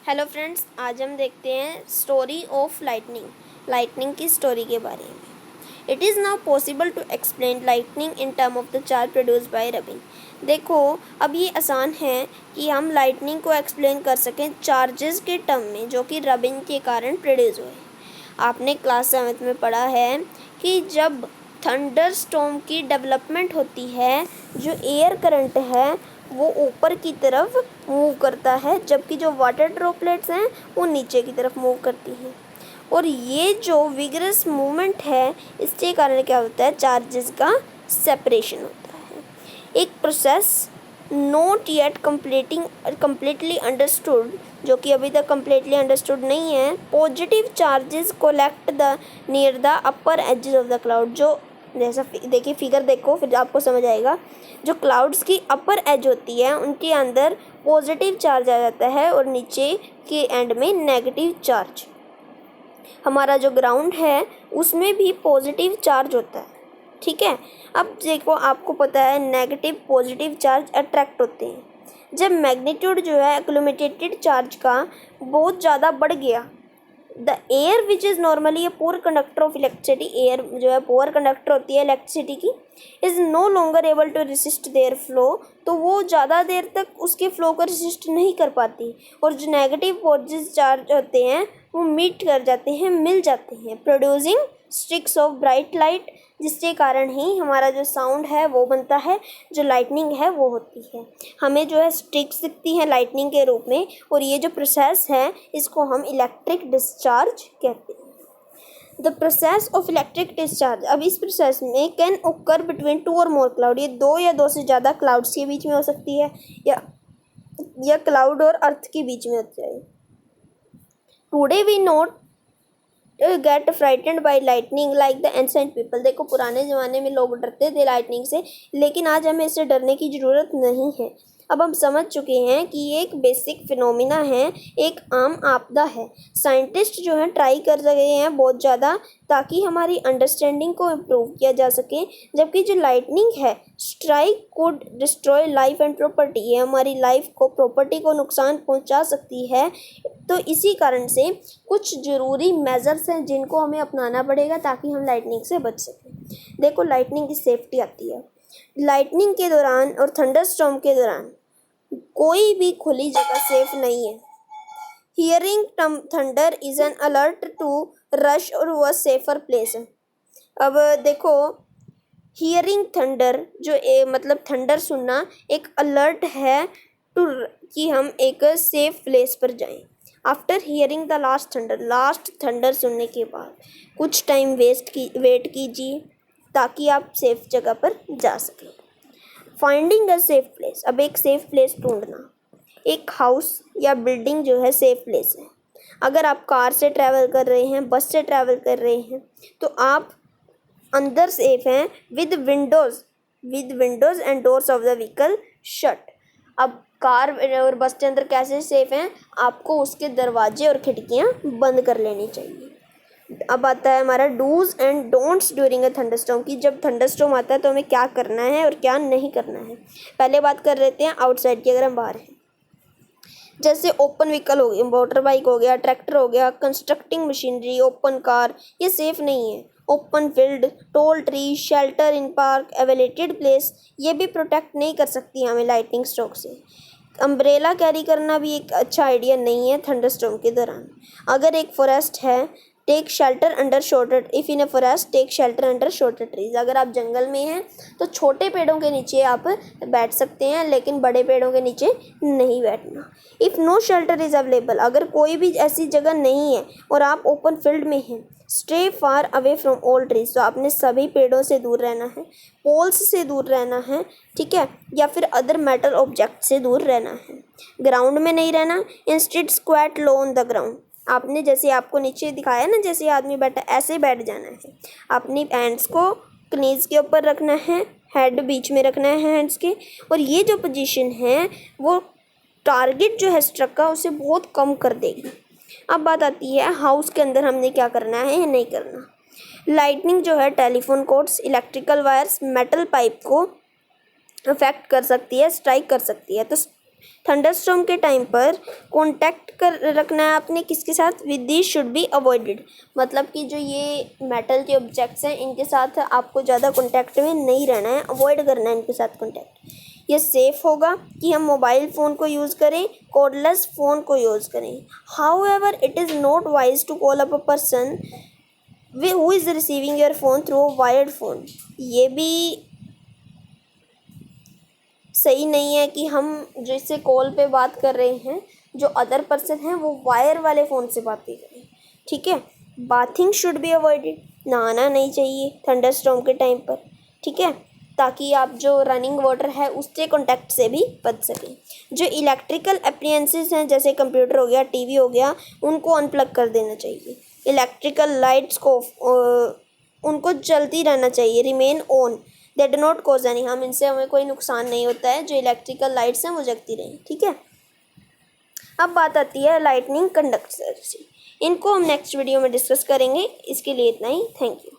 Hello friends, आज हम देखते हैं स्टोरी ऑफ लाइटनिंग की स्टोरी के बारे में। It is now possible to explain lightning in term of the charge produce by rubbing. देखो, अब ये आसान है कि हम लाइटनिंग को एक्सप्लेन कर सकें चार्जेस के टर्म में जो कि रबिंग के कारण प्रोड्यूस हुए। आपने क्लास 7 में पढ़ा है कि जब थंडर स्टॉर्म की डेवलपमेंट होती है, जो एयर करंट है वो ऊपर की तरफ मूव करता है, जबकि जो वाटर ड्रॉपलेट्स हैं वो नीचे की तरफ मूव करती हैं। और ये जो विगरस मूवमेंट है, इसके कारण क्या होता है, चार्जेस का सेपरेशन होता है। एक process not yet completely understood, जो कि अभी तक कम्प्लीटली अंडरस्टूड नहीं है। Positive charges collect the near the upper edges of the cloud, जो जैसा देखिए फिगर देखो फिर आपको समझ आएगा। जो क्लाउड्स की अपर एज होती है उनके अंदर पॉजिटिव चार्ज आ जाता है और नीचे के एंड में नेगेटिव चार्ज। हमारा जो ग्राउंड है उसमें भी पॉजिटिव चार्ज होता है, ठीक है। अब देखो, आपको पता है नेगेटिव पॉजिटिव चार्ज अट्रैक्ट होते हैं। जब मैग्नीट्यूड जो है एक्लूमिनेटेड चार्ज का बहुत ज़्यादा बढ़ गया, the air which is normally a poor conductor of electricity, air जो है पुअर कंडक्टर होती है इलेक्ट्रिसिटी की, is no longer able to resist their flow, तो वो ज़्यादा देर तक उसके फ्लो को रेसिस्ट नहीं कर पाती। और जो नेगेटिव पॉजिटिव चार्ज होते हैं वो मीट कर जाते हैं, मिल जाते हैं, प्रोड्यूसिंग स्ट्रिक्स ऑफ ब्राइट लाइट, जिसके कारण ही हमारा जो साउंड है वो बनता है, जो लाइटनिंग है वो होती है। हमें जो है स्ट्रिक्स दिखती हैं लाइटनिंग के रूप में, और ये जो प्रोसेस है इसको हम इलेक्ट्रिक डिस्चार्ज कहते हैं। The process of electric discharge, अब इस प्रोसेस में कैन ओकर बिटवीन 2 और मोर क्लाउड, ये 2 या 2 से ज़्यादा क्लाउड्स के बीच में हो सकती है, या क्लाउड और अर्थ के बीच में होती है। Today we not get frightened by lightning like the ancient people. देखो, पुराने ज़माने में लोग डरते थे लाइटनिंग से, लेकिन आज हमें इससे डरने की ज़रूरत नहीं है। अब हम समझ चुके हैं कि ये एक बेसिक फिनोमिना है, एक आम आपदा है। साइंटिस्ट जो हैं ट्राई कर रहे हैं बहुत ज़्यादा, ताकि हमारी अंडरस्टैंडिंग को इम्प्रूव किया जा सके। जबकि जो लाइटनिंग है, strike could destroy life and property, ये हमारी लाइफ को, प्रॉपर्टी को नुकसान पहुंचा सकती है। तो इसी कारण से कुछ ज़रूरी मेजर्स हैं जिनको हमें अपनाना पड़ेगा ताकि हम लाइटनिंग से बच सकें। देखो, लाइटनिंग की सेफ्टी आती है। लाइटनिंग के दौरान और थंडरस्टॉर्म के दौरान कोई भी खुली जगह सेफ नहीं है। Hearing thunder is an alert to rush और वह सेफर प्लेस है। अब देखो, हियरिंग थंडर जो मतलब थंडर सुनना एक अलर्ट है टू कि हम एक सेफ प्लेस पर जाएं। After hearing the last thunder सुनने के बाद कुछ टाइम वेट कीजिए ताकि आप सेफ जगह पर जा सकें। फाइंडिंग अ सेफ प्लेस, अब एक सेफ प्लेस ढूंढना। एक हाउस या बिल्डिंग जो है सेफ प्लेस है। अगर आप कार से ट्रैवल कर रहे हैं, बस से ट्रैवल कर रहे हैं, तो आप अंदर सेफ हैं with Windows and doors of the vehicle shut. अब कार और बस के अंदर कैसे सेफ हैं, आपको उसके दरवाजे और खिड़कियां बंद कर लेनी चाहिए। अब आता है हमारा dos and don'ts during a thunderstorm, की जब थंडरस्टॉर्म आता है तो हमें क्या करना है और क्या नहीं करना है। पहले बात कर लेते हैं आउटसाइड की। अगर हम बाहर हैं, जैसे ओपन व्हीकल हो गया, मोटर बाइक हो गया, ट्रैक्टर हो गया, कंस्ट्रक्टिंग मशीनरी, ओपन कार, ये सेफ नहीं है। Open field, tall tree, shelter in park, elevated place, ये भी प्रोटेक्ट नहीं कर सकती हमें लाइटनिंग स्ट्रोक से। अम्ब्रेला कैरी करना भी एक अच्छा आइडिया नहीं है थंडरस्टॉर्म के दौरान। अगर एक फॉरेस्ट है, take shelter under shorter, if in a forest take shelter under shorter trees. अगर आप जंगल में हैं तो छोटे पेड़ों के नीचे आप बैठ सकते हैं, लेकिन बड़े पेड़ों के नीचे नहीं बैठना। If no shelter is available, अगर कोई भी ऐसी जगह नहीं है और आप ओपन फील्ड में हैं, stay far away from all trees, तो आपने सभी पेड़ों से दूर रहना है, पोल्स से दूर रहना है, ठीक है, या फिर अदर मेटल ऑब्जेक्ट से दूर रहना है। ग्राउंड में नहीं रहना, instead squat low on the ground. आपने जैसे आपको नीचे दिखाया ना, जैसे आदमी बैठा ऐसे बैठ जाना है। अपनी हैंड्स को कनीज के ऊपर रखना है, हेड बीच में रखना है हैंड्स के, और ये जो पोजीशन है वो टारगेट जो है स्ट्रक का उसे बहुत कम कर देगी। अब बात आती है हाउस के अंदर हमने क्या करना है या नहीं करना। लाइटनिंग जो है telephone codes, electrical wires, metal pipe को अफेक्ट कर सकती है, स्ट्राइक कर सकती है। तो थंडरस्टॉर्म के टाइम पर कांटेक्ट कर रखना है आपने किसके साथ, with this should be avoided, मतलब कि जो ये मेटल के ऑब्जेक्ट्स हैं इनके साथ आपको ज़्यादा कांटेक्ट में नहीं रहना है, अवॉइड करना है इनके साथ कांटेक्ट। ये सेफ़ होगा कि हम मोबाइल फ़ोन को यूज़ करें, कॉर्डलेस फ़ोन को यूज़ करें। However it is not wise to call up a person who is receiving your phone through a wired phone. ये भी सही नहीं है कि हम जिससे कॉल पे बात कर रहे हैं जो अदर पर्सन हैं वो वायर वाले फ़ोन से बातें करें, ठीक है। बाथिंग शुड बी अवॉइडेड, नहाना नहीं चाहिए थंडरस्टॉर्म के टाइम पर, ठीक है, ताकि आप जो रनिंग वाटर है उससे कॉन्टैक्ट से भी बच सकें। जो इलेक्ट्रिकल अप्लायंसेस हैं जैसे कंप्यूटर हो गया, टीवी हो गया, उनको अनप्लग कर देना चाहिए। इलेक्ट्रिकल लाइट्स को उनको जलती रहना चाहिए, remain on, they do not cause any harm, इनसे हमें कोई नुकसान नहीं होता है, जो इलेक्ट्रिकल लाइट्स हैं वो जगती रहें, ठीक है। अब बात आती है लाइटनिंग कंडक्टर की, इनको हम नेक्स्ट वीडियो में डिस्कस करेंगे। इसके लिए इतना ही, थैंक यू।